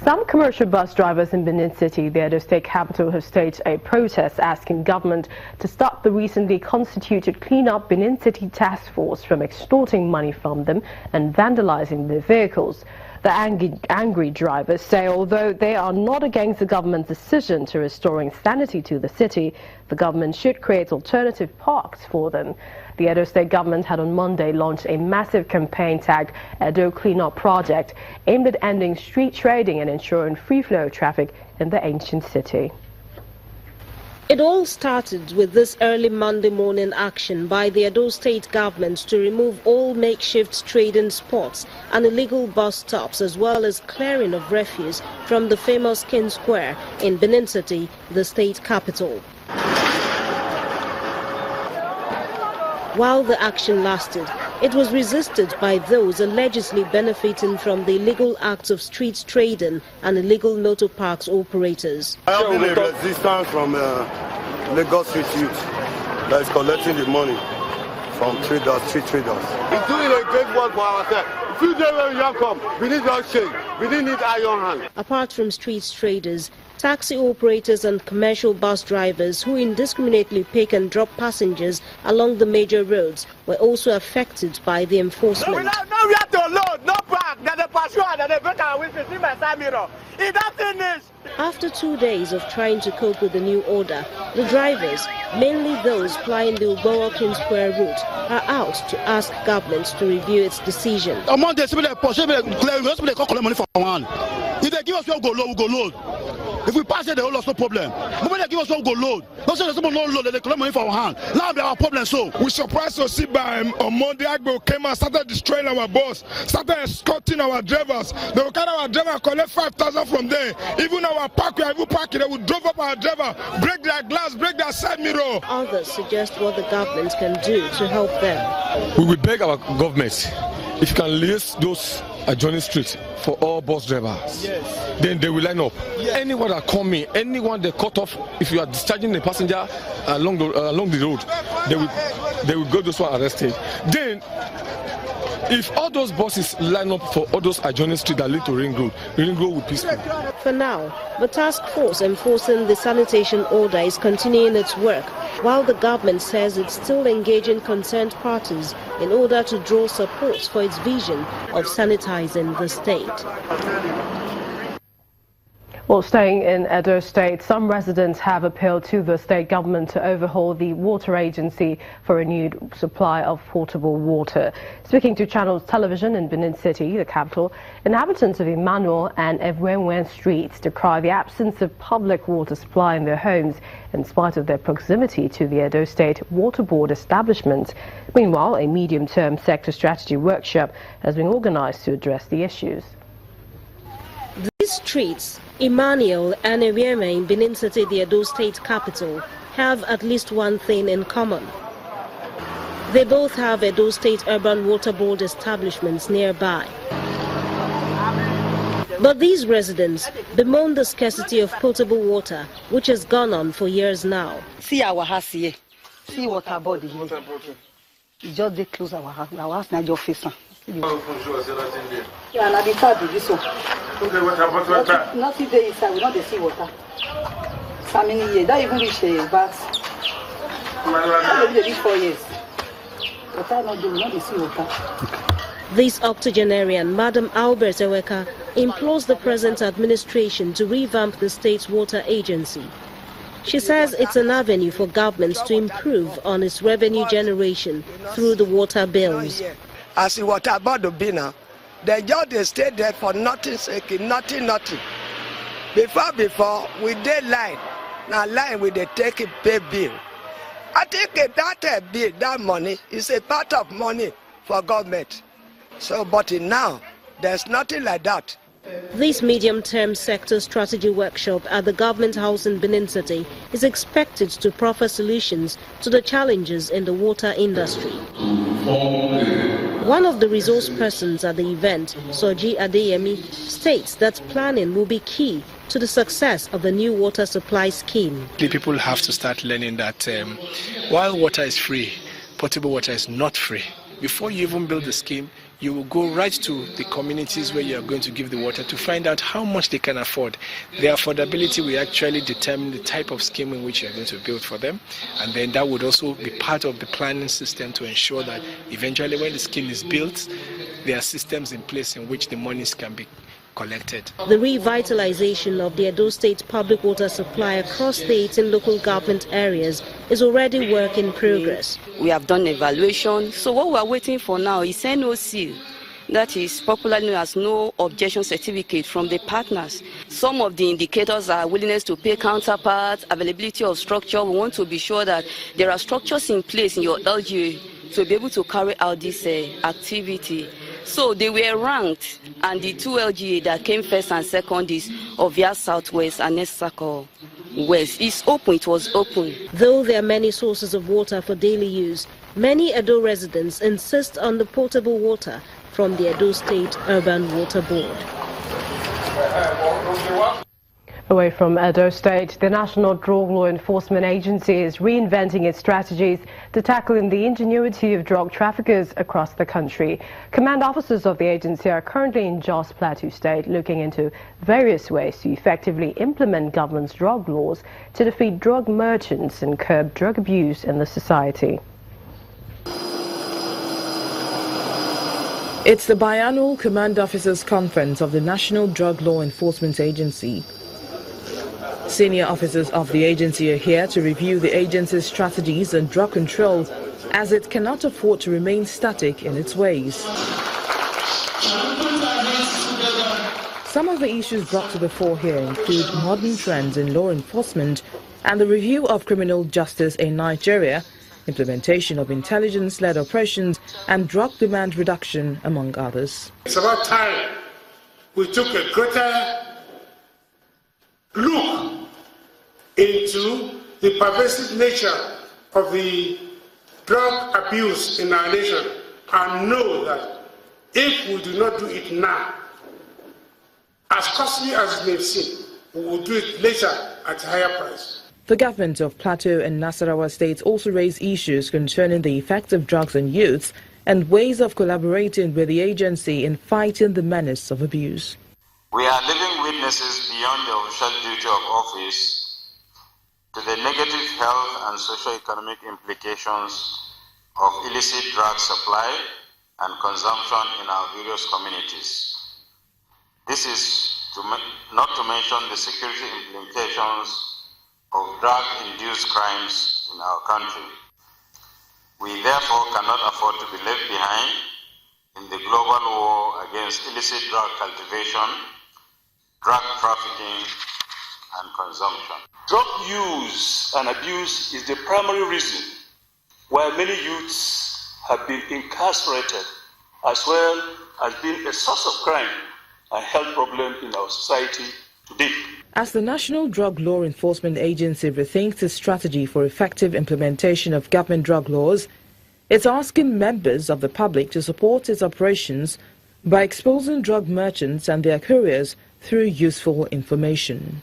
Some commercial bus drivers in Benin City, the Edo State capital, have staged a protest asking government to stop the recently constituted Clean Up Benin City task force from extorting money from them and vandalizing their vehicles. The angry drivers say although they are not against the government's decision to restoring sanity to the city, the government should create alternative parks for them. The Edo State government had on Monday launched a massive campaign tagged Edo Cleanup Project aimed at ending street trading and ensuring free flow of traffic in the ancient city. It all started with this early Monday morning action by the Edo State government to remove all makeshift trading spots and illegal bus stops, as well as clearing of refuse from the famous King Square in Benin City, the state capital. While the action lasted, it was resisted by those allegedly benefiting from the illegal acts of street trading and illegal motor parks operators. I have been a resistance from Lagos Street Youth that is collecting the money from traders, street traders. We're doing a great work for ourselves. A few days when you come, we need our shake. We didn't need iron hand. Apart from street traders, taxi operators and commercial bus drivers who indiscriminately pick and drop passengers along the major roads were also affected by the enforcement. No, we have to load, no park, there's a patrol, there's a vehicle with see my side mirror. It doesn't finish. After 2 days of trying to cope with the new order, the drivers, mainly those plying the Ugbowo King Square route, are out to ask government to review its decision. On Monday, they collect money from one. If they give us one go load, we go load. If we pass it, they hold us no problem. But when they give us one go load, don't say there's someone no load, they collect money from our hand. Now we have a problem. So we're surprised to see by on Monday, Agbo came and started destroying our bus, started escorting our drivers. They will carry our driver and collect 5,000 from there. Even our park, we have even parked, they will drove up our driver, break their glass, break their side mirror. Others suggest what the government can do to help them. We will beg our government, if you can list those adjoining streets for all bus drivers, yes, then they will line up. Yes. Anyone that come in, anyone they cut off, if you are discharging a passenger along the road, they will go those one arrested. Then, if all those buses line up for all those adjoining streets that lead to Ring Road will be peaceful. For now, the task force enforcing the sanitation order is continuing its work, while the government says it's still engaging concerned parties in order to draw support for its vision of sanitizing the state. Well, staying in Edo State, some residents have appealed to the state government to overhaul the water agency for a renewed supply of potable water. Speaking to Channels Television in Benin City, the capital, inhabitants of Emmanuel and Evwenwen streets decry the absence of public water supply in their homes in spite of their proximity to the Edo State Water Board establishment. Meanwhile, a medium-term sector strategy workshop has been organized to address the issues. These streets, Emmanuel and Eweme in Benin City, the Edo State capital, have at least one thing in common. They both have Edo State Urban Water Board establishments nearby. But these residents bemoan the scarcity of potable water, which has gone on for years now. See our house here. See water body here. It's just they close our house. Our house now just face. Yeah, now the tap is this one. Nothing there inside, we don't see water. So many years, that even reach the bags. Maybe they reach 4 years. Water not do, we don't see water. This octogenarian, Madam Albert Eweka, implores the present administration to revamp the state's water agency. She says it's an avenue for government to improve on its revenue generation through the water bills. As the water about the binner, they just stay there for nothing, nothing. Before we did line, now line with the take a pay bill. I think that bill, that money is a part of money for government. So, but now there's nothing like that. This medium-term sector strategy workshop at the Government House in Benin City is expected to proffer solutions to the challenges in the water industry. One of the resource persons at the event, Soji Adeyemi, states that planning will be key to the success of the new water supply scheme. People have to start learning that while water is free, potable water is not free. Before you even build the scheme, you will go right to the communities where you are going to give the water to find out how much they can afford. The affordability will actually determine the type of scheme in which you are going to build for them, and then that would also be part of the planning system to ensure that eventually when the scheme is built, there are systems in place in which the monies can be collected. The revitalization of the Edo State public water supply across states and local government areas is already work in progress. We have done evaluation, so what we are waiting for now is NOC, that is popularly known as no objection certificate from the partners. Some of the indicators are willingness to pay counterparts, availability of structure. We want to be sure that there are structures in place in your LGA to be able to carry out this activity. So they were ranked, and the 2 LGA that came first and second is Ovia Southwest and Nesako West. It's open, it was open. Though there are many sources of water for daily use, many Edo residents insist on the potable water from the Edo State Urban Water Board. Away from Edo State, the National Drug Law Enforcement Agency is reinventing its strategies to tackle the ingenuity of drug traffickers across the country. Command officers of the agency are currently in Jos Plateau State looking into various ways to effectively implement government's drug laws to defeat drug merchants and curb drug abuse in the society. It's the biannual Command Officers Conference of the National Drug Law Enforcement Agency. Senior officers of the agency are here to review the agency's strategies on drug control, as it cannot afford to remain static in its ways. Some of the issues brought to the fore here include modern trends in law enforcement and the review of criminal justice in Nigeria, implementation of intelligence-led operations, and drug demand reduction, among others. It's about time we took a greater look into the pervasive nature of the drug abuse in our nation and know that if we do not do it now, as costly as it may seem, we will do it later at a higher price. The government of Plateau and Nasarawa states also raised issues concerning the effects of drugs on youths and ways of collaborating with the agency in fighting the menace of abuse. We are living witnesses beyond the official duty of office to the negative health and socio-economic implications of illicit drug supply and consumption in our various communities. This is not to mention the security implications of drug-induced crimes in our country. We therefore cannot afford to be left behind in the global war against illicit drug cultivation, drug trafficking, and consumption. Drug use and abuse is the primary reason why many youths have been incarcerated, as well as being a source of crime and health problem in our society today. As the National Drug Law Enforcement Agency rethinks its strategy for effective implementation of government drug laws, it's asking members of the public to support its operations by exposing drug merchants and their couriers through useful information.